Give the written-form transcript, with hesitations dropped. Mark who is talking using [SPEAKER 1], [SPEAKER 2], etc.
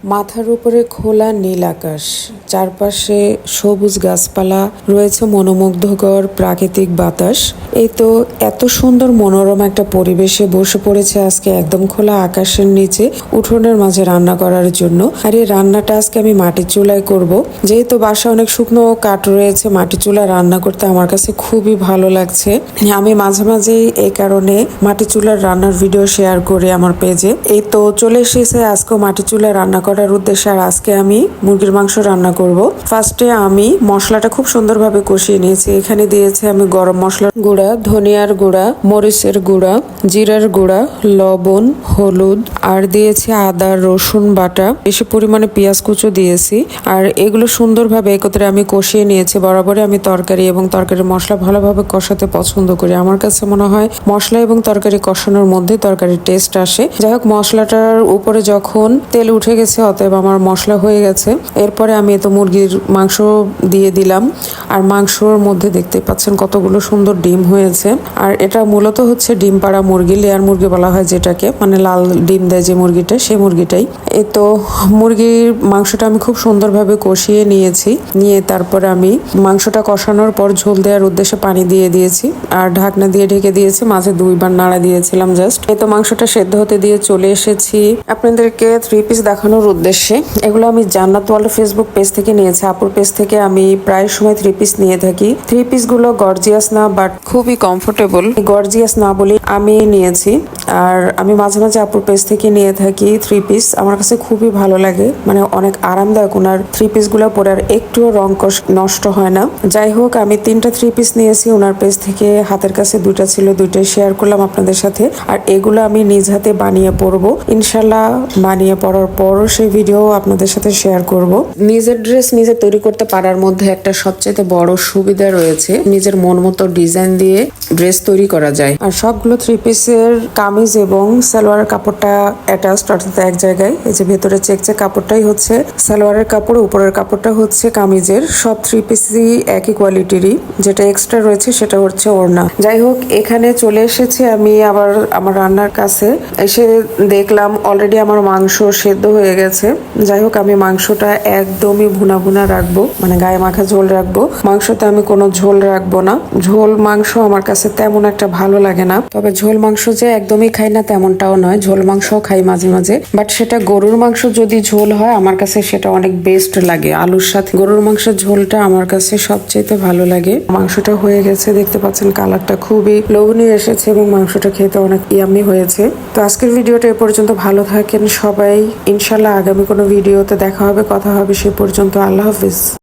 [SPEAKER 1] মাথার উপরে খোলা নীল আকাশ, চারপাশে সবুজ গাছপালা, রয়েছে মনোমুগ্ধকর প্রাকৃতিক বাতাস। এই তো এত সুন্দর মনোরম একটা পরিবেশে বসে পড়েছে আজকে একদম খোলা আকাশের নিচে উঠোনের মাঝে রান্না করার জন্য। আর এই রান্নাটা আজকে আমি মাটির চুলায় করব। যেহেতু বাসায় অনেক শুকনো কাঠ রয়েছে, মাটির চুলায় রান্না করতে আমার কাছে খুবই ভালো লাগছে। আমি মাঝে মাঝেই এই কারণে মাটির চুলার রান্নার ভিডিও শেয়ার করি আমার পেজে। এই তো চলে এসেছে আজকেও মাটির চুলায় রান্না করার উদ্দেশ্যে। আর আজকে আমি মুরগির মাংস রান্না করব। ফার্স্টে আমি মশলাটা খুব সুন্দরভাবে কষিয়ে নিয়েছি। এখানে দিয়েছি আমি গরম মশলার গুঁড়া, ধনিয়ার গুঁড়া, মরিচের গুঁড়া, জিরার গুঁড়া, লবণ, হলুদ, আর দিয়েছি আদা রসুন বাটা, বেশি পরিমাণে পেঁয়াজ কুচো দিয়েছি। আর এগুলো সুন্দরভাবে একত্রে আমি কষিয়ে নিয়েছি। বরাবরই আমি তরকারি এবং তরকারির মশলা ভালোভাবে কষাতে পছন্দ করি। আমার কাছে মনে হয় মশলা এবং তরকারি কষানোর মধ্যে তরকারির টেস্ট আসে। যাই হোক, মশলাটার উপরে যখন তেল উঠে গেছে, অতএব আমার মশলা হয়ে গেছে। এরপরে আমি তো মুরগির মাংস দিয়ে দিলাম। আর মাংসর মধ্যে দেখতে পাচ্ছেন কতগুলো সুন্দর ডিম হয়েছে। আর এটা মূলত হচ্ছে ডিম পাড়া মুরগি, লেয়ার মুরগি বলা হয় যেটাকে, মানে লাল ডিম দেয় যে মুরগিটা, সেই মুরগিটাই। এই তো মুরগির মাংসটা আমি খুব সুন্দরভাবে কষিয়ে নিয়েছি। নিয়ে তারপরে আমি মাংসটা কষানোর পর ঝোল দেওয়ার উদ্দেশ্যে পানি দিয়ে দিয়েছি আর ঢাকনা দিয়ে ঢেকে দিয়েছি। মাঝে 2বার নাড়া দিয়েছিলাম জাস্ট। এই তো মাংসটা সেদ্ধ হতে দিয়ে চলে এসেছি আপনাদেরকে 3 পিস দেখানোর উদ্দেশ্যে। এগুলো আমি জান্নাত ওয়ার্ল্ড ফেসবুক পেজ থেকে নিয়েছি। আপুর পেজ থেকে আমি প্রায় সময় 3 পিস নিয়ে থাকি। 3 পিস গুলো গর্জিয়াস না, বাট খুবই কমফোর্টেবল। গর্জিয়াস না বলে আমি নিয়েছি। আর আমি মাঝে মাঝে আপুর পেজ থেকে নিয়ে থাকি 3 পিস। আমার কাছে খুবই ভালো লাগে, মানে অনেক আরামদায়ক ওনার 3 পিস গুলো পরে, আর একটুও রং নষ্ট হয় না। যাই হোক, আমি 3টা 3 পিস নিয়েছি ওনার পেজ থেকে। হাতের কাছে 2টা ছিল, 2টাই শেয়ার করলাম আপনাদের সাথে। আর এগুলো আমি নিজ হাতে বানিয়ে পরবো ইনশাল্লাহ। বানিয়ে পড়ার পরও সেই ভিডিও আপনাদের সাথে শেয়ার করব। নিজের ড্রেস নিজে তৈরি করতে পারার মধ্যে একটা সবচেয়ে বড় সুবিধা রয়েছে, নিজের মন মতো ডিজাইন দিয়ে ড্রেস তৈরি করা যায়। আর সবগুলো 3 পিসের কামিজ এবং সালোয়ারের কাপড়টা অ্যাটাচড, অর্থাৎ এক জায়গায়। এই যে ভেতরে চেকচেক কাপড়টাই হচ্ছে সালোয়ারের কাপড়, উপরের কাপড়টা হচ্ছে কামিজের। সব 3 পিসই একই কোয়ালিটিরই। যেটা এক্সট্রা রয়েছে সেটা হচ্ছে ওড়না। যাই হোক, এখানে চলে এসেছি আমি আবার আমার রান্নার কাছে। এসে দেখলাম অলরেডি আমার মাংস সেদ্ধ হয়ে গেছে। যাই হোক, আমি মাংসটা একদমই ভুনা ভুনা রাখবো, মানে গায়ে মাখা ঝোল রাখবো। মাংসতে আমি কোনো ঝোল রাখবো না। ঝোল মাংস আমার কাছে তেমন একটা ভালো লাগে না। তবে ঝোল মাংস যে একদমই খাই না তেমনটাও নয়, ঝোল মাংসও খাই মাঝে মাঝে। বাট সেটা গরুর মাংস যদি ঝোল হয় আমার কাছে সেটা অনেক বেস্ট লাগে। আলুর সাথে গরুর মাংসের ঝোলটা আমার কাছে সবচেয়ে ভালো লাগে। মাংসটা হয়ে গেছে, দেখতে পাচ্ছেন কালারটা খুবই লোভনীয় এসেছে এবং মাংসটা খেতে অনেক ইয়ামি হয়েছে। তো আজকের ভিডিওটা এ পর্যন্ত। ভালো থাকেন সবাই। ইনশাল্লাহ আগামী কোনো ভিডিওতে দেখা হবে, কথা হবে। সে পর্যন্ত আল্লাহ হাফিজ।